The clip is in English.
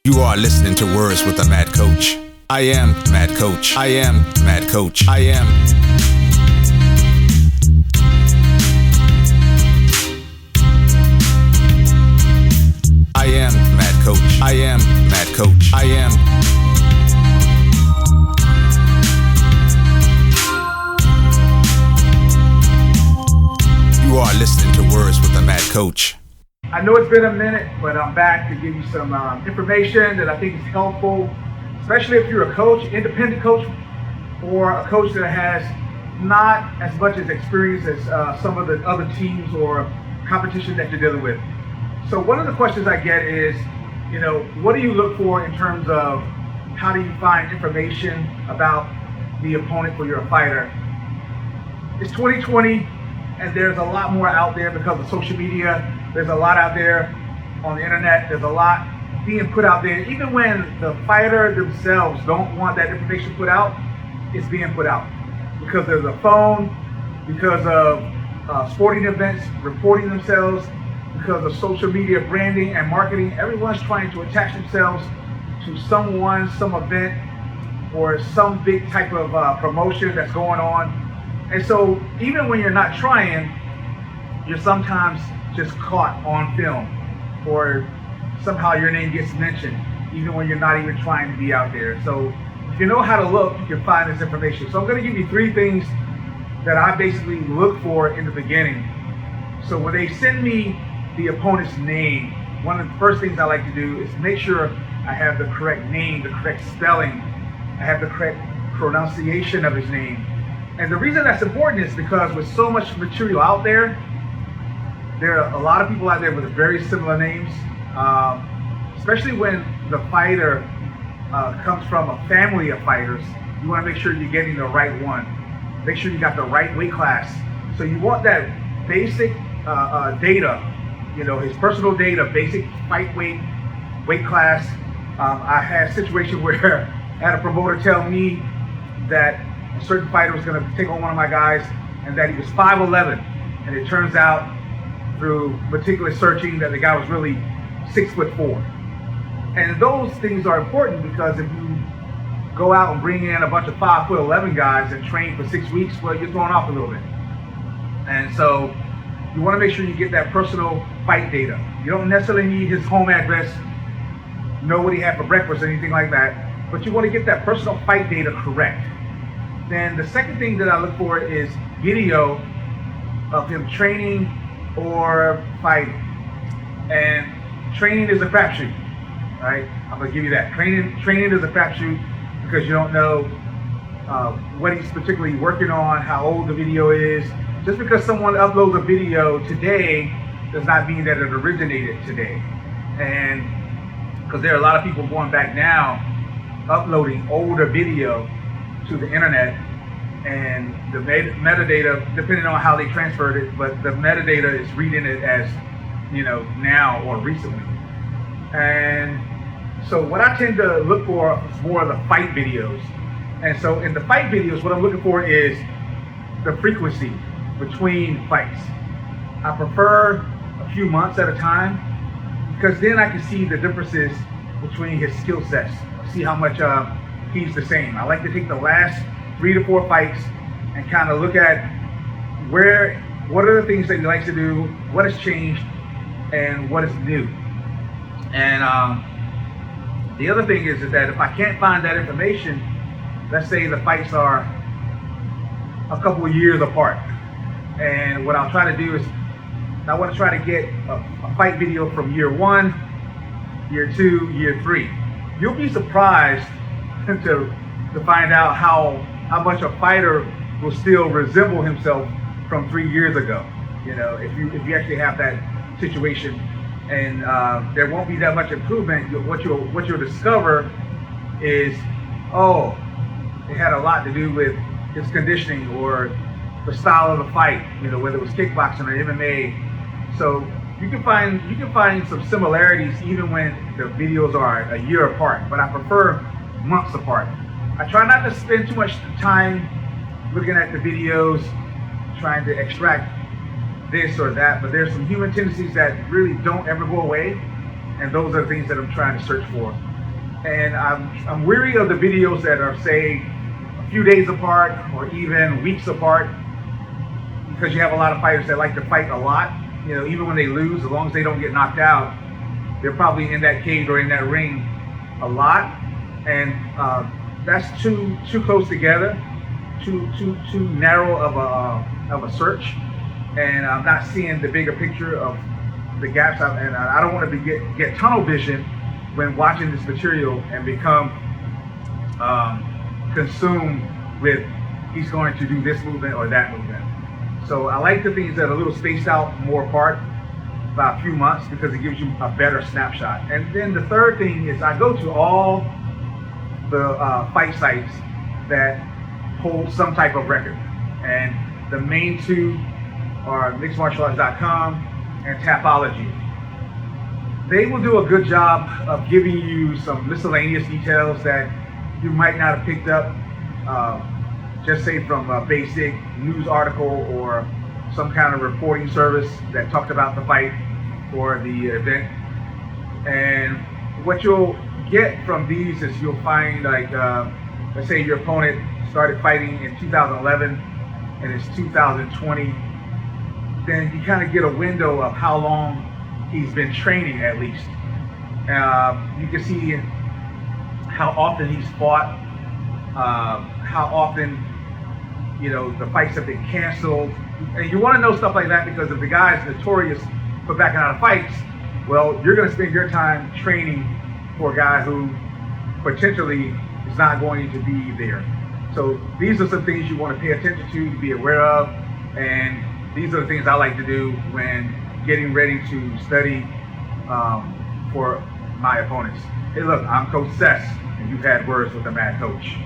You are listening to Words with a Mad Coach. I am Mad Coach. I am Mad Coach. I am. I am Mad Coach. I am Mad Coach. I am. You are listening to Words with a Mad Coach. I know it's been a minute, but I'm back to give you some information that I think is helpful, especially if you're a coach, independent coach, or a coach that has not as much as experience as some of the other teams or competition that you're dealing with. So one of the questions I get is, what do you look for in terms of how do you find information about the opponent for your fighter? It's 2020, and there's a lot more out there because of social media. There's a lot out there on the internet. There's a lot being put out there. Even when the fighter themselves don't want that information put out, it's being put out. Because there's a phone, because of sporting events reporting themselves, because of social media branding and marketing. Everyone's trying to attach themselves to someone, some event, or some big type of promotion that's going on. And so even when you're not trying, you're sometimes just caught on film, or somehow your name gets mentioned even when you're not even trying to be out there. So if you know how to look, you can find this information. So I'm going to give you 3 things that I basically look for in the beginning. So when they send me the opponent's name, one of the first things I like to do is make sure I have the correct name, the correct spelling, I have the correct pronunciation of his name. And the reason that's important is because with so much material out there are a lot of people out there with very similar names, especially when the fighter comes from a family of fighters. You want to make sure you're getting the right one. Make sure you got the right weight class. So you want that basic data, his personal data, basic fight weight class. I had a situation where I had a promoter tell me that a certain fighter was going to take on one of my guys and that he was 5'11", and it turns out through meticulous searching that the guy was really 6'4". And those things are important because if you go out and bring in a bunch of 5'11" guys and train for 6 weeks, well, you're thrown off a little bit. And so you want to make sure you get that personal fight data. You don't necessarily need his home address, know what he had for breakfast or anything like that, but you want to get that personal fight data correct. Then the second thing that I look for is video of him training or fighting. And training is a crapshoot, right? I'm gonna give you that. Training is a crapshoot because you don't know what he's particularly working on, how old the video is. Just because someone uploads a video today does not mean that it originated today. And because there are a lot of people going back now uploading older video to the internet, and the metadata, depending on how they transferred it, but the metadata is reading it as, now or recently. And so what I tend to look for is more of the fight videos. And so in the fight videos, what I'm looking for is the frequency between fights. I prefer a few months at a time because then I can see the differences between his skill sets, see how much he's the same. I like to take the last 3 to 4 fights and kind of look at what are the things that he likes to do, what has changed, and what is new. And the other thing is that if I can't find that information, let's say the fights are a couple of years apart, and what I'll try to do is I want to try to get a fight video from year 1, year 2, year 3. You'll be surprised to find out how much a fighter will still resemble himself from 3 years ago. If you actually have that situation, and there won't be that much improvement. What you'll discover is, it had a lot to do with his conditioning or the style of the fight. Whether it was kickboxing or MMA. So you can find some similarities even when the videos are a year apart. But I prefer months apart. I try not to spend too much time looking at the videos, trying to extract this or that, but there's some human tendencies that really don't ever go away, and those are the things that I'm trying to search for. And I'm weary of the videos that are, say, a few days apart or even weeks apart, because you have a lot of fighters that like to fight a lot. Even when they lose, as long as they don't get knocked out, they're probably in that cage or in that ring a lot. And that's too close together, too narrow of a search. And I'm not seeing the bigger picture of the gaps. And I don't want to get tunnel vision when watching this material and become consumed with he's going to do this movement or that movement. So I like the things that are a little spaced out more apart by a few months, because it gives you a better snapshot. And then the third thing is I go to all the fight sites that hold some type of record. And the main two are mixedmartialarts.com and Tapology. They will do a good job of giving you some miscellaneous details that you might not have picked up, just say from a basic news article or some kind of reporting service that talked about the fight or the event. And what you'll get from these is you'll find, like, let's say your opponent started fighting in 2011 and it's 2020, then you kind of get a window of how long he's been training, at least. You can see how often he's fought, how often, the fights have been canceled. And you want to know stuff like that, because if the guy's notorious for backing out of fights, well, you're going to spend your time training for a guy who potentially is not going to be there. So these are some things you want to pay attention to be aware of. And these are the things I like to do when getting ready to study for my opponents. Hey, look, I'm Coach Sess, and you've had Words with the Mad Coach.